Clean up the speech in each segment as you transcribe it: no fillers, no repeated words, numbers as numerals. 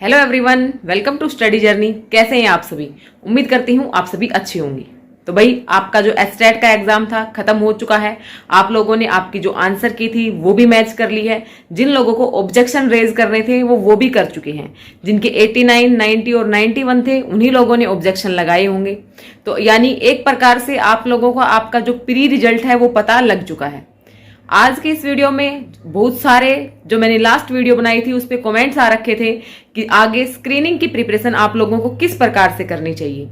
Hello everyone, welcome to study journey. कैसे हैं आप सभी? उम्मीद करती हूँ आप सभी अच्छे होंगे। तो भाई, आपका जो एस्टेट का एग्जाम था खत्म हो चुका है। आप लोगों ने आपकी जो आंसर की थी वो भी मैच कर ली है। जिन लोगों को ऑब्जेक्शन रेज करने थे वो भी कर चुके हैं। जिनके 89, 90 और 91 थे उन्हीं लोगों ने ऑब्जेक्शन लगाए होंगे। तो यानी एक प्रकार से आप लोगों को आपका जो प्री रिजल्ट है वो पता लग चुका है। आज के इस वीडियो में बहुत सारे जो मैंने लास्ट वीडियो बनाई थी उस पे कमेंट्स आ रखे थे कि आगे स्क्रीनिंग की प्रिपरेशन आप लोगों को किस प्रकार से करनी चाहिए।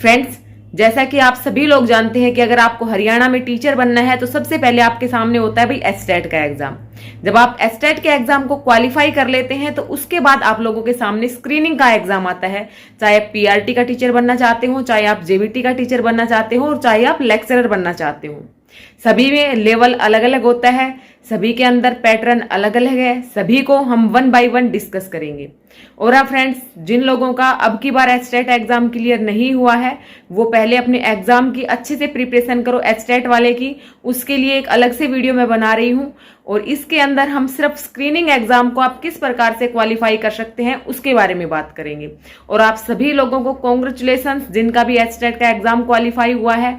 फ्रेंड्स, जैसा कि आप सभी लोग जानते हैं कि अगर आपको हरियाणा में टीचर बनना है तो सबसे पहले आपके सामने होता है भाई एस्टेट का एग्जाम। जब आप एस्टेट के एग्जाम को क्वालिफाई कर लेते हैं तो उसके बाद आप लोगों के सामने स्क्रीनिंग का एग्जाम आता है। चाहे आप पीआरटी का टीचर बनना चाहते हो, चाहे आप जेबीटी का टीचर बनना चाहते हो और चाहे आप लेक्चरर बनना चाहते हो। सभी में लेवल अलग अलग होता है, सभी के अंदर पैटर्न अलग अलग है। सभी को हम वन बाय वन डिस्कस करेंगे। और हाँ फ्रेंड्स, जिन लोगों का अब की बार एस्टेट एग्जाम क्लियर नहीं हुआ है वो पहले अपने एग्जाम की अच्छे से प्रिपरेशन करो एस्टेट वाले की। उसके लिए एक अलग से वीडियो मैं बना रही हूँ और इसके अंदर हम सिर्फ स्क्रीनिंग एग्जाम को आप किस प्रकार से क्वालिफाई कर सकते हैं उसके बारे में बात करेंगे। और आप सभी लोगों को कॉन्ग्रेचुलेशंस जिनका भी एस्टेट का एग्जाम क्वालिफाई हुआ है।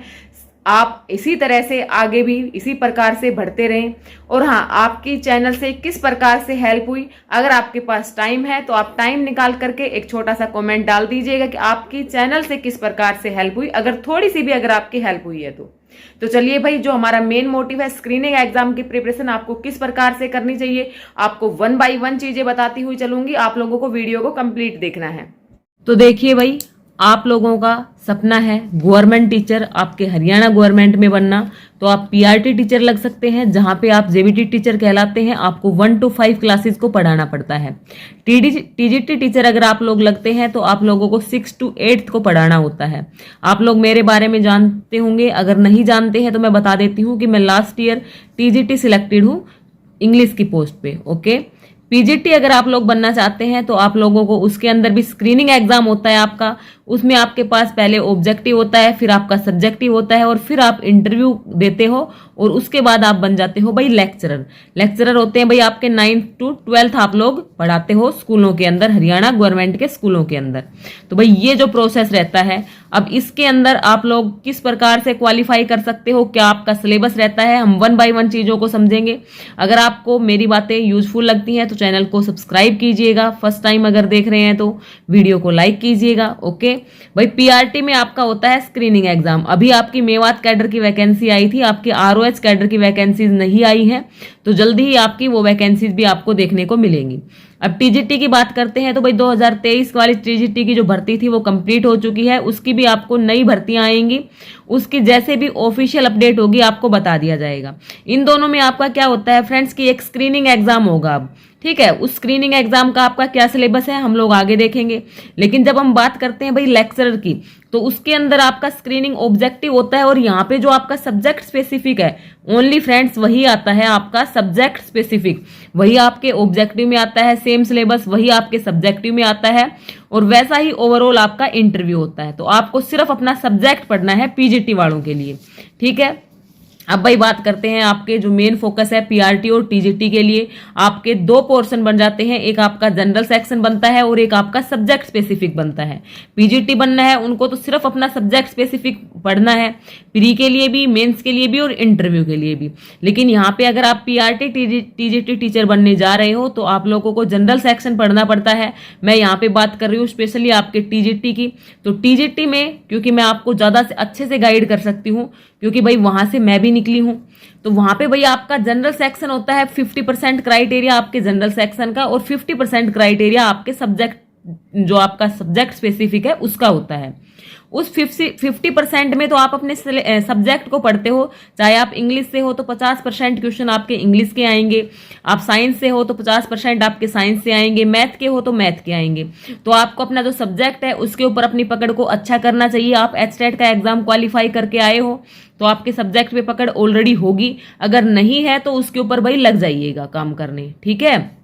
आप इसी तरह से आगे भी इसी प्रकार से बढ़ते रहें। और हाँ, आपकी चैनल से किस प्रकार से हेल्प हुई, अगर आपके पास टाइम है तो आप टाइम निकाल करके एक छोटा सा कमेंट डाल दीजिएगा कि आपकी चैनल से किस प्रकार से हेल्प हुई, अगर थोड़ी सी भी अगर आपकी हेल्प हुई है तो चलिए भाई, जो हमारा मेन मोटिव है स्क्रीनिंग एग्जाम की प्रिपरेशन आपको किस प्रकार से करनी चाहिए, आपको वन बाय वन चीजें बताती हुई चलूंगी। आप लोगों को वीडियो को कंप्लीट देखना है। तो देखिए भाई, आप लोगों का सपना है गवर्नमेंट टीचर, आपके हरियाणा गवर्नमेंट में बनना, तो आप पीआरटी टीचर लग सकते हैं जहां पे आप जेबीटी टीचर कहलाते हैं। आपको 1 to 5 क्लासेस को पढ़ाना पड़ता है। टीजीटी टीचर अगर आप लोग लगते हैं तो आप लोगों को 6 to 8 को पढ़ाना होता है। आप लोग मेरे बारे में जानते होंगे, अगर नहीं जानते हैं तो मैं बता देती हूँ कि मैं लास्ट ईयर टीजीटी सिलेक्टेड हूँ इंग्लिश की पोस्ट पे। ओके, पीजीटी अगर आप लोग बनना चाहते हैं तो आप लोगों को उसके अंदर भी स्क्रीनिंग एग्जाम होता है आपका। उसमें आपके पास पहले ऑब्जेक्टिव होता है, फिर आपका सब्जेक्टिव होता है और फिर आप इंटरव्यू देते हो और उसके बाद आप बन जाते हो भाई लेक्चरर। लेक्चरर होते हैं भाई आपके 9th to 12th आप लोग पढ़ाते हो स्कूलों के अंदर, हरियाणा गवर्नमेंट के स्कूलों के अंदर। तो भाई ये जो प्रोसेस रहता है, अब इसके अंदर आप लोग किस प्रकार से क्वालिफाई कर सकते हो, क्या आपका सिलेबस रहता है, हम वन बाय वन चीजों को समझेंगे। अगर आपको मेरी बातें यूजफुल लगती हैं तो चैनल को सब्सक्राइब कीजिएगा। फर्स्ट टाइम अगर देख रहे हैं तो वीडियो को लाइक कीजिएगा। ओके भाई, पीआरटी में आपका होता है स्क्रीनिंग एग्जाम। अभी आपकी मेवात कैडर की वैकेंसी आई थी, आपकी आरओएच कैडर की वैकेंसीज नहीं आई है, तो जल्दी ही आपकी वो वैकेंसीज भी आपको देखने को मिलेंगी। अब टीजीटी की बात करते हैं तो भाई 2023 वाली टीजीटी की जो भर्ती थी वो कंप्लीट हो चुकी है। उसकी भी आपको नई भर्तियां आएंगी, उसकी जैसे भी ऑफिशियल अपडेट होगी आपको बता दिया जाएगा। इन दोनों में आपका क्या होता है फ्रेंड्स की एक स्क्रीनिंग एग्जाम होगा अब, ठीक है। उस स्क्रीनिंग एग्जाम का आपका क्या सिलेबस है हम लोग आगे देखेंगे। लेकिन जब हम बात करते हैं भाई लेक्चरर की, तो उसके अंदर आपका स्क्रीनिंग ऑब्जेक्टिव होता है और यहाँ पे जो आपका सब्जेक्ट स्पेसिफिक है ओनली फ्रेंड्स वही आता है आपका सब्जेक्ट स्पेसिफिक, वही आपके ऑब्जेक्टिव में आता है। सेम सिलेबस वही आपके सब्जेक्टिव में आता है और वैसा ही ओवरऑल आपका इंटरव्यू होता है। तो आपको सिर्फ अपना सब्जेक्ट पढ़ना है पीजीटी वालों के लिए, ठीक है। अब भाई बात करते हैं आपके जो मेन फोकस है पीआरटी और टीजीटी के लिए, आपके दो पोर्शन बन जाते हैं। एक आपका जनरल सेक्शन बनता है और एक आपका सब्जेक्ट स्पेसिफिक बनता है। पीजीटी बनना है उनको तो सिर्फ अपना सब्जेक्ट स्पेसिफिक पढ़ना है, प्री के लिए भी, मेंस के लिए भी और इंटरव्यू के लिए भी। लेकिन यहाँ पे अगर आप पीआरटी टीजीटी टीचर बनने जा रहे हो तो आप लोगों को जनरल सेक्शन पढ़ना पड़ता है। मैं यहाँ पे बात कर रही हूँ स्पेशली आपके टीजीटी की। तो टीजीटी में क्योंकि मैं आपको ज्यादा से अच्छे से गाइड कर सकती हूँ, क्योंकि भाई वहां से मैं भी निकली हूं, तो वहां पे भाई आपका जनरल सेक्शन होता है 50% क्राइटेरिया आपके जनरल सेक्शन का और 50% क्राइटेरिया आपके सब्जेक्ट, जो आपका सब्जेक्ट स्पेसिफिक है उसका होता है। उस 50% में तो आप अपने सब्जेक्ट को पढ़ते हो। चाहे आप इंग्लिश से हो तो 50% क्वेश्चन आपके इंग्लिश के आएंगे, आप साइंस से हो तो 50% आपके साइंस से आएंगे, मैथ के हो तो मैथ के आएंगे। तो आपको अपना जो सब्जेक्ट है उसके ऊपर अपनी पकड़ को अच्छा करना चाहिए। आप एचटेट का एग्जाम क्वालिफाई करके आए हो तो आपके सब्जेक्ट पे पकड़ ऑलरेडी होगी, अगर नहीं है तो उसके ऊपर भाई लग जाइएगा काम करने, ठीक है।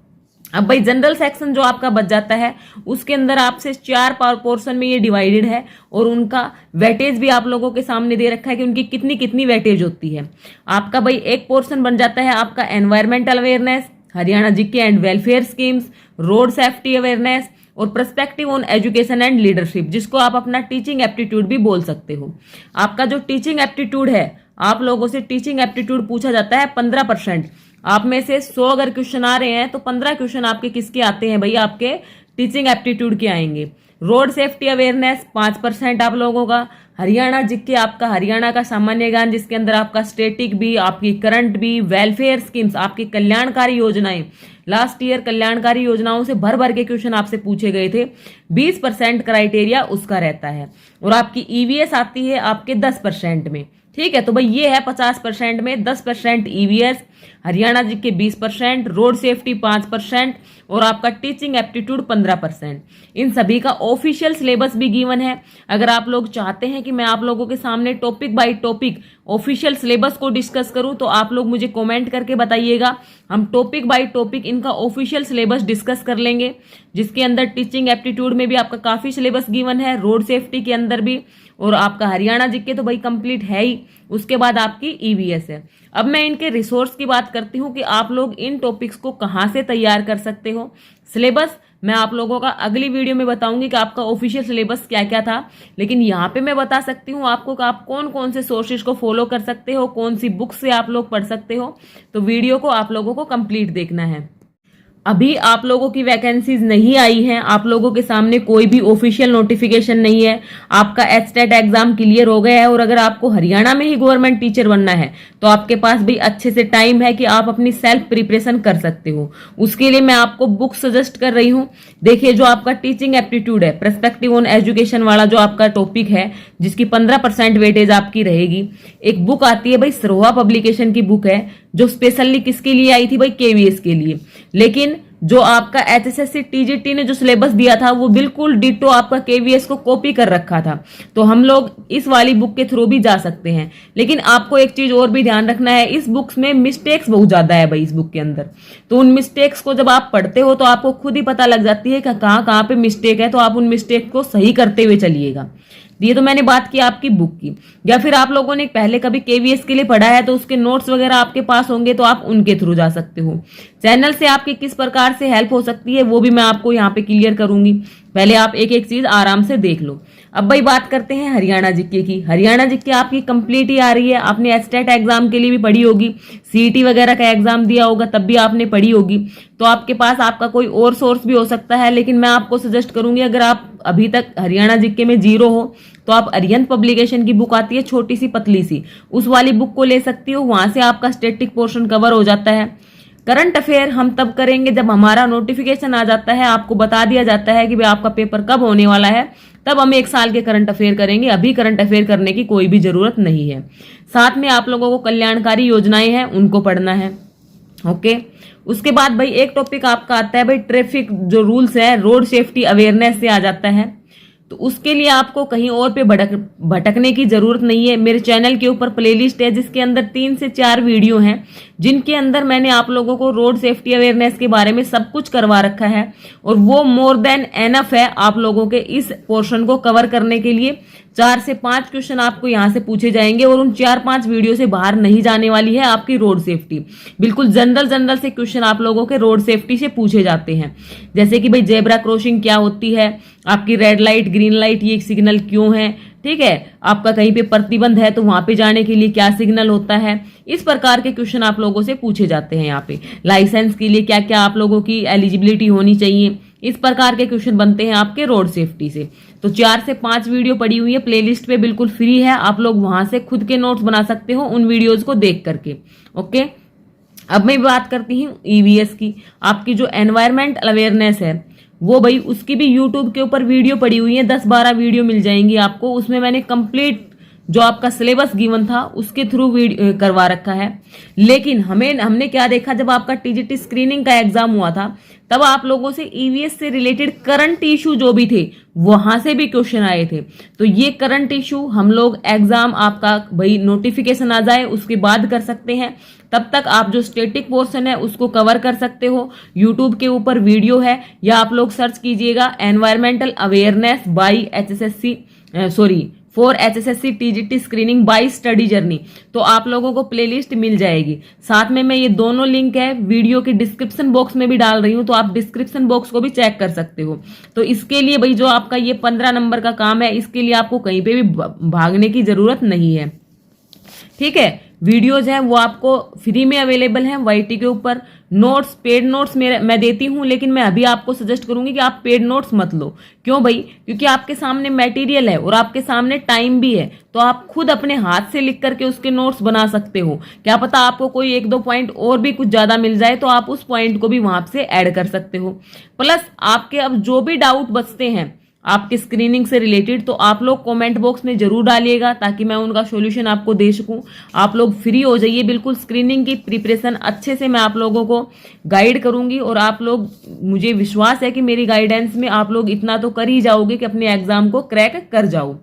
अब भाई जनरल सेक्शन जो आपका बच जाता है उसके अंदर आपसे 4 पोर्शन में ये डिवाइडेड है और उनका वेटेज भी आप लोगों के सामने दे रखा है कि उनकी कितनी कितनी वेटेज होती है। आपका भाई एक पोर्शन बन जाता है आपका environmental awareness, Haryana GK and welfare schemes, road safety awareness और perspective on education and leadership, जिसको आप अपना टीचिंग एप्टीट्यूड भी बोल सकते हो। आपका जो टीचिंग एप्टीट्यूड है, आप लोगों से टीचिंग एप्टीट्यूड पूछा जाता है 15%। आप में से 100 अगर क्वेश्चन आ रहे हैं तो 15 क्वेश्चन आपके किसके आते हैं भैया, आपके टीचिंग एप्टीट्यूड के आएंगे। रोड सेफ्टी अवेयरनेस 5% आप लोगों का। हरियाणा जीके आपका हरियाणा का सामान्य ज्ञान, जिसके अंदर आपका स्टैटिक भी, आपकी करंट भी, वेलफेयर स्कीम्स, आपकी कल्याणकारी योजनाएं, लास्ट ईयर कल्याणकारी योजनाओं से भर भर के क्वेश्चन आपसे पूछे गए थे, 20% क्राइटेरिया उसका रहता है। और आपकी ईवीएस आती है आपके 10% में। ठीक है, तो भाई ये है 50% में 10% ईवीएस, हरियाणा जी के 20%, रोड सेफ्टी 5% और आपका टीचिंग एप्टीट्यूड 15%। इन सभी का ऑफिशियल सिलेबस भी गिवन है। अगर आप लोग चाहते हैं कि मैं आप लोगों के सामने topic by topic official syllabus को डिस्कस करूं, तो आप लोग मुझे कमेंट करके बताइएगा। हम टॉपिक बाय टॉपिक इनका ऑफिशियल सिलेबस डिस्कस कर लेंगे, जिसके अंदर टीचिंग एप्टीट्यूड में भी आपका काफी सिलेबस गिवन है, रोड सेफ्टी के अंदर भी, और आपका हरियाणा जीके तो भाई कंप्लीट है ही। उसके बाद आपकी ईवीएस है। अब मैं इनके रिसोर्स की बात करती हूँ कि आप लोग इन टॉपिक्स को कहाँ से तैयार कर सकते हो। सिलेबस मैं आप लोगों का अगली वीडियो में बताऊंगी कि आपका ऑफिशियल सिलेबस क्या क्या था, लेकिन यहाँ पे मैं बता सकती हूँ आपको कि आप कौन कौन से सोर्सेज को फॉलो कर सकते हो, कौन सी बुक से आप लोग पढ़ सकते हो। तो वीडियो को आप लोगों को कंप्लीट देखना है। अभी आप लोगों की वैकेंसीज नहीं आई हैं, आप लोगों के सामने कोई भी ऑफिशियल नोटिफिकेशन नहीं है। आपका एचटेट एग्जाम क्लियर हो गया है और अगर आपको हरियाणा में ही गवर्नमेंट टीचर बनना है तो आपके पास भी अच्छे से टाइम है कि आप अपनी सेल्फ प्रिपरेशन कर सकते हो। उसके लिए मैं आपको बुक सजेस्ट कर रही हूँ। देखिए, जो आपका टीचिंग एप्टीट्यूड है, पर्सपेक्टिव ऑन एजुकेशन वाला जो आपका टॉपिक है, जिसकी 15% वेटेज आपकी रहेगी, एक बुक आती है भाई, सरोहा पब्लिकेशन की बुक है, जो स्पेशली किसके लिए आई थी भाई, केवीएस के लिए। लेकिन जो आपका एचएसएससी टीजीटी ने जो सिलेबस दिया था वो बिल्कुल डिटो आपका केवीएस को कॉपी कर रखा था। तो हम लोग इस वाली बुक के थ्रू भी जा सकते हैं। लेकिन आपको एक चीज और भी ध्यान रखना है, इस बुक्स में मिस्टेक्स बहुत ज्यादा है भाई, इस बुक के अंदर। तो उन मिस्टेक्स को जब आप पढ़ते हो तो आपको खुद ही पता लग जाती है कि कहाँ कहाँ पे मिस्टेक है, तो आप उन मिस्टेक को सही करते हुए चलिएगा। ये तो मैंने बात की आपकी बुक की। या फिर आप लोगों ने पहले कभी केवीएस के लिए पढ़ा है तो उसके नोट्स वगैरह आपके पास होंगे, तो आप उनके थ्रू जा सकते हो। चैनल से आपकी किस प्रकार से हेल्प हो सकती है वो भी मैं आपको यहाँ पे क्लियर करूंगी। पहले आप एक एक चीज आराम से देख लो। अब भाई बात करते हैं हरियाणा जीके की। हरियाणा जीके आपकी कंप्लीट ही आ रही है। आपने एचटेट एग्जाम के लिए भी पढ़ी होगी, सीईटी वगैरह का एग्जाम दिया होगा तब भी आपने पढ़ी होगी। तो आपके पास आपका कोई और सोर्स भी हो सकता है, लेकिन मैं आपको सजेस्ट करूंगी, अगर आप अभी तक हरियाणा जीके में जीरो हो तो आप अरिहंत पब्लिकेशन की बुक आती है, छोटी सी पतली सी, उस वाली बुक को ले सकती हो। वहां से आपका स्टैटिक पोर्शन कवर हो जाता है। करंट अफेयर हम तब करेंगे जब हमारा नोटिफिकेशन आ जाता है, आपको बता दिया जाता है कि भाई आपका पेपर कब होने वाला है, तब हम 1 साल के करंट अफेयर करेंगे। अभी करंट अफेयर करने की कोई भी जरूरत नहीं है। साथ में आप लोगों को कल्याणकारी योजनाएं हैं, उनको पढ़ना है। ओके, उसके बाद भाई एक टॉपिक आपका आता है भाई, ट्रैफिक जो रूल्स है, रोड सेफ्टी अवेयरनेस से आ जाता है। तो उसके लिए आपको कहीं और पे भटकने की जरूरत नहीं है। मेरे चैनल के ऊपर प्लेलिस्ट है जिसके अंदर 3 से 4 वीडियो हैं, जिनके अंदर मैंने आप लोगों को रोड सेफ्टी अवेयरनेस के बारे में सब कुछ करवा रखा है, और वो मोर देन एनफ है आप लोगों के इस पोर्शन को कवर करने के लिए। 4 से 5 क्वेश्चन आपको यहाँ से पूछे जाएंगे और उन 4-5 वीडियो से बाहर नहीं जाने वाली है आपकी रोड सेफ्टी। बिल्कुल जनरल से क्वेश्चन आप लोगों के रोड सेफ्टी से पूछे जाते हैं, जैसे कि भाई जेब्रा क्रॉसिंग क्या होती है, आपकी रेड लाइट ग्रीन लाइट ये सिग्नल क्यों है, ठीक है, आपका कहीं पे प्रतिबंध है तो वहां पे जाने के लिए क्या सिग्नल होता है। इस प्रकार के क्वेश्चन आप लोगों से पूछे जाते हैं। यहाँ पे लाइसेंस के लिए क्या क्या आप लोगों की एलिजिबिलिटी होनी चाहिए, इस प्रकार के क्वेश्चन बनते हैं आपके रोड सेफ्टी से। तो 4 से 5 वीडियो पड़ी हुई है, प्लेलिस्ट पे बिल्कुल फ्री है, आप लोग वहां से खुद के नोट्स बना सकते हो उन वीडियोज को देख करके। ओके, अब मैं बात करती हूँ ईवीएस की। आपकी जो एनवायरमेंट अवेयरनेस है वो भाई उसकी भी यूट्यूब के ऊपर वीडियो पड़ी हुई है, 10-12 वीडियो मिल जाएंगी आपको। उसमें मैंने कंप्लीट जो आपका सिलेबस गिवन था उसके थ्रू करवा रखा है। लेकिन हमने क्या देखा, जब आपका टीजीटी स्क्रीनिंग का एग्जाम हुआ था तब आप लोगों से ईवीएस से रिलेटेड करंट इशू जो भी थे वहां से भी क्वेश्चन आए थे। तो ये करंट इशू हम लोग एग्जाम आपका भाई नोटिफिकेशन आ जाए उसके बाद कर सकते हैं। तब तक आप जो स्टैटिक पोर्शन है उसको कवर कर सकते हो। यूट्यूब के ऊपर वीडियो है, या आप लोग सर्च कीजिएगा environmental awareness by HSSC for HSSC TGT screening by study journey, तो आप लोगों को प्लेलिस्ट मिल जाएगी। साथ में मैं ये दोनों लिंक है वीडियो के डिस्क्रिप्शन बॉक्स में भी डाल रही हूँ, तो आप डिस्क्रिप्शन बॉक्स को भी चेक कर सकते हो। तो इसके लिए भाई जो आपका ये 15 नंबर का काम है, इसके लिए आपको कहीं पे भी भागने की जरूरत नहीं है, ठीक है। वीडियोज हैं वो आपको फ्री में अवेलेबल हैं YT के ऊपर। नोट्स, पेड नोट्स मैं देती हूं, लेकिन मैं अभी आपको सजेस्ट करूंगी कि आप पेड नोट्स मत लो। क्यों भाई? क्योंकि आपके सामने मटेरियल है और आपके सामने टाइम भी है, तो आप खुद अपने हाथ से लिख करके उसके नोट्स बना सकते हो। क्या पता आपको कोई 1-2 पॉइंट और भी कुछ ज्यादा मिल जाए, तो आप उस पॉइंट को भी वहां से ऐड कर सकते हो। प्लस आपके अब जो भी डाउट बचते हैं आपके स्क्रीनिंग से रिलेटेड, तो आप लोग कमेंट बॉक्स में जरूर डालिएगा, ताकि मैं उनका सॉल्यूशन आपको दे सकूं। आप लोग फ्री हो जाइए बिल्कुल, स्क्रीनिंग की प्रिपरेशन अच्छे से मैं आप लोगों को गाइड करूंगी, और आप लोग, मुझे विश्वास है कि मेरी गाइडेंस में आप लोग इतना तो कर ही जाओगे कि अपने एग्जाम को क्रैक कर जाओ।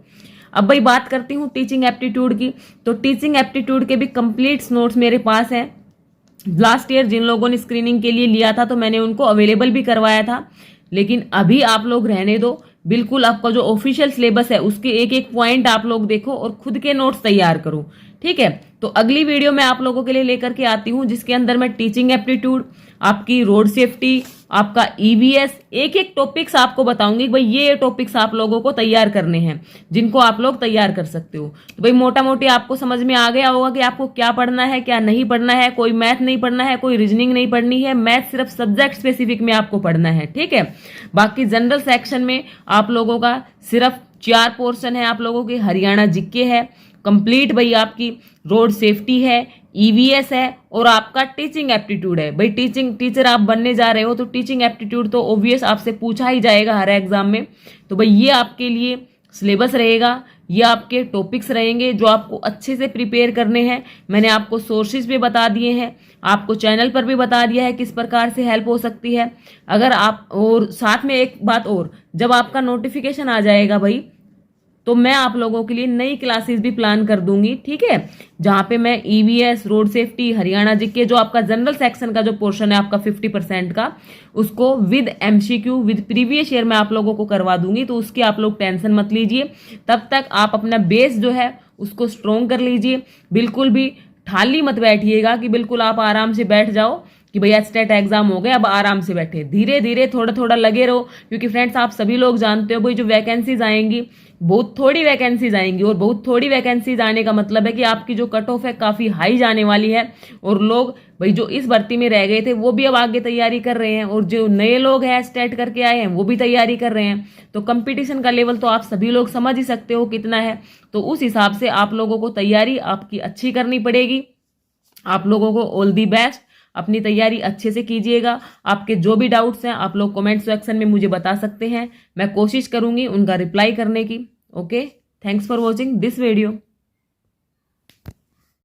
अब भाई बात करती हूँ टीचिंग एप्टीट्यूड की। तो टीचिंग एप्टीट्यूड के भी कंप्लीट नोट्स मेरे पास हैं। लास्ट ईयर जिन लोगों ने स्क्रीनिंग के लिए लिया था, तो मैंने उनको अवेलेबल भी करवाया था, लेकिन अभी आप लोग रहने दो। बिल्कुल आपका जो ऑफिशियल सिलेबस है उसके एक एक पॉइंट आप लोग देखो और खुद के नोट्स तैयार करो, ठीक है। तो अगली वीडियो मैं आप लोगों के लिए लेकर के आती हूँ, जिसके अंदर मैं टीचिंग एप्टीट्यूड, आपकी रोड सेफ्टी, आपका EVS, एक एक टॉपिक्स आपको बताऊंगी। भाई ये टॉपिक्स आप लोगों को तैयार करने हैं, जिनको आप लोग तैयार कर सकते हो। तो भाई मोटा मोटी आपको समझ में आ गया होगा कि आपको क्या पढ़ना है, क्या नहीं पढ़ना है। कोई मैथ नहीं पढ़ना है, कोई रीजनिंग नहीं पढ़नी है, मैथ सिर्फ सब्जेक्ट स्पेसिफिक में आपको पढ़ना है, ठीक है। बाकी जनरल सेक्शन में आप लोगों का सिर्फ 4 पोर्शन है, आप लोगों के हरियाणा जीके है कंप्लीट, भाई आपकी रोड सेफ्टी है, EVS है, और आपका टीचिंग एप्टीट्यूड है। भाई टीचर आप बनने जा रहे हो, तो टीचिंग एप्टीट्यूड तो ऑब्वियस आपसे पूछा ही जाएगा हर एग्जाम में। तो भाई ये आपके लिए सिलेबस रहेगा, ये आपके टॉपिक्स रहेंगे जो आपको अच्छे से प्रिपेयर करने हैं। मैंने आपको सोर्सेज भी बता दिए हैं, आपको चैनल पर भी बता दिया है किस प्रकार से हेल्प हो सकती है। अगर आप, और साथ में एक बात और, जब आपका नोटिफिकेशन आ जाएगा भाई, तो मैं आप लोगों के लिए नई क्लासेस भी प्लान कर दूंगी, ठीक है, जहां पे मैं EVS, road safety, Haryana GK, जो आपका जनरल सेक्शन का जो पोर्शन है आपका 50% का, उसको with MCQ, with previous year में आप लोगों को करवा दूंगी। तो उसकी आप लोग टेंशन मत लीजिए। तब तक आप अपना बेस जो है उसको स्ट्रोंग कर लीजिए। बिल्कुल भी खाली मत बैठिएगा कि बिल्कुल आप आराम से बैठ जाओ कि भैया स्टेट एग्जाम हो गए अब आराम से बैठे। धीरे धीरे थोड़ा थोड़ा लगे रहो, क्योंकि फ्रेंड्स आप सभी लोग जानते हो भाई जो वैकेंसीज आएंगी, बहुत थोड़ी वैकेंसीज आएंगी, और बहुत थोड़ी वैकेंसीज आने का मतलब है कि आपकी जो कट ऑफ है काफी हाई जाने वाली है। और लोग भाई जो इस भर्ती में रह गए थे वो भी अब आगे तैयारी कर रहे हैं, और जो नए लोग हैं स्टेट करके आए हैं वो भी तैयारी कर रहे हैं। तो कंपटीशन का लेवल तो आप सभी लोग समझ ही सकते हो कितना है। तो उस हिसाब से आप लोगों को तैयारी आपकी अच्छी करनी पड़ेगी। आप लोगों को ऑल दी बेस्ट, अपनी तैयारी अच्छे से कीजिएगा। आपके जो भी डाउट्स हैं आप लोग कमेंट सेक्शन में मुझे बता सकते हैं, मैं कोशिश करूंगी उनका रिप्लाई करने की। Okay, thanks for watching this video.